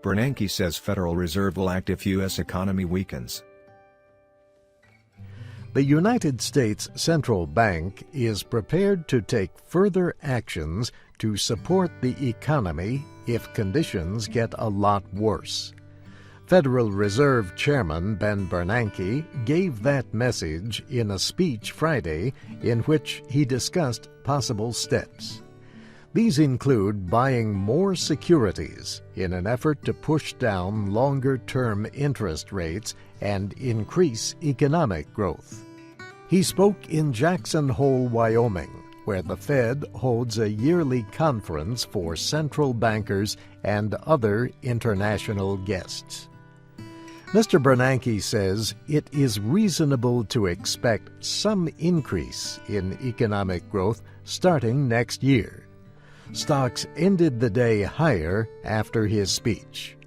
Bernanke says Federal Reserve will act if U.S. economy weakens. The United States Central Bank is prepared to take further actions to support the economy if conditions get a lot worse. Federal Reserve Chairman Ben Bernanke gave that message in a speech Friday in which he discussed possible steps. These include buying more securities in an effort to push down longer-term interest rates and increase economic growth. He spoke in Jackson Hole, Wyoming, where the Fed holds a yearly conference for central bankers and other international guests. Mr. Bernanke says it is reasonable to expect some increase in economic growth starting next year. Stocks ended the day higher after his speech.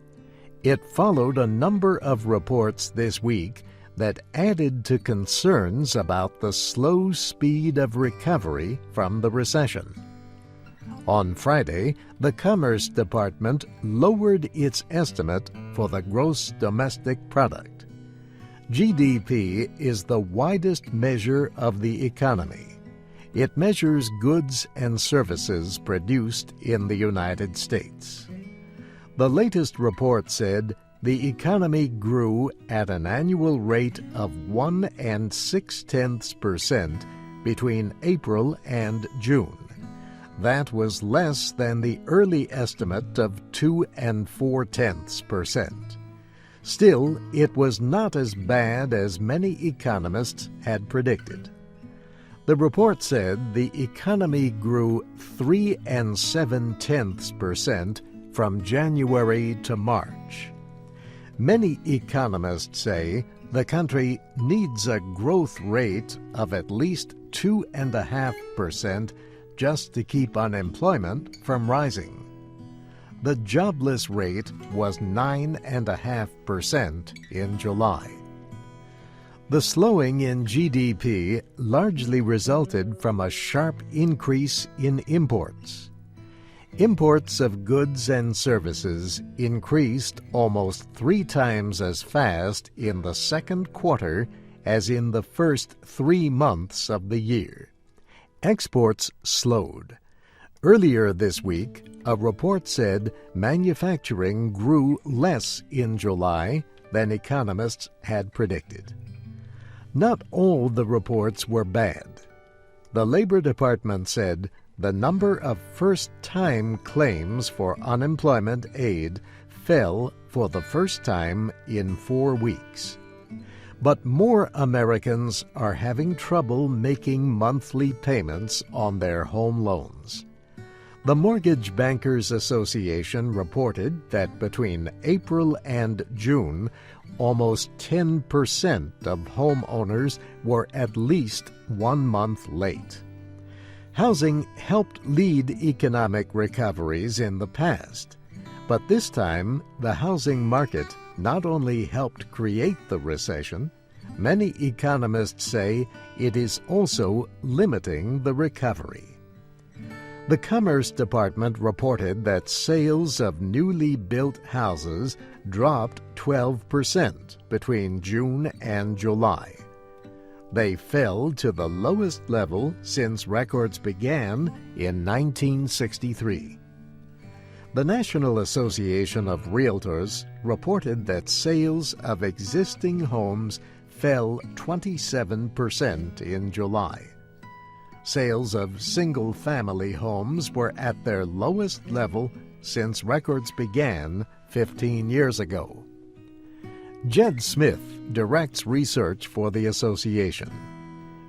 It followed a number of reports this week that added to concerns about the slow speed of recovery from the recession. On Friday, the Commerce Department lowered its estimate for the gross domestic product. GDP is the widest measure of the economy. It measures goods and services produced in the United States. The latest report said the economy grew at an annual rate of 1.6% between April and June. That was less than the early estimate of 2.4%. Still, it was not as bad as many economists had predicted. The report said the economy grew 3.7% from January to March. Many economists say the country needs a growth rate of at least 2.5% just to keep unemployment from rising. The jobless rate was 9.5% in July. The slowing in GDP largely resulted from a sharp increase in imports. Imports of goods and services increased almost 3 times as fast in the second quarter as in the first 3 months of the year. Exports slowed. Earlier this week, a report said manufacturing grew less in July than economists had predicted. Not all the reports were bad. The Labor Department said the number of first-time claims for unemployment aid fell for the first time in 4 weeks. But more Americans are having trouble making monthly payments on their home loans. The Mortgage Bankers Association reported that between April and June, almost 10% of homeowners were at least 1 month late. Housing helped lead economic recoveries in the past, but this time the housing market not only helped create the recession, many economists say it is also limiting the recovery. The Commerce Department reported that sales of newly built houses dropped 12% between June and July. They fell to the lowest level since records began in 1963. The National Association of Realtors reported that sales of existing homes fell 27% in July. Sales of single-family homes were at their lowest level since records began 15 years ago. Jed Smith directs research for the association.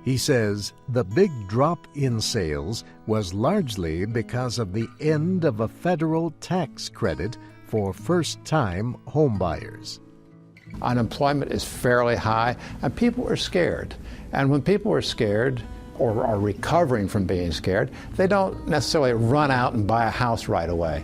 He says the big drop in sales was largely because of the end of a federal tax credit for first-time homebuyers. Unemployment is fairly high, and people are scared. And when people are scared, or are recovering from being scared, they don't necessarily run out and buy a house right away.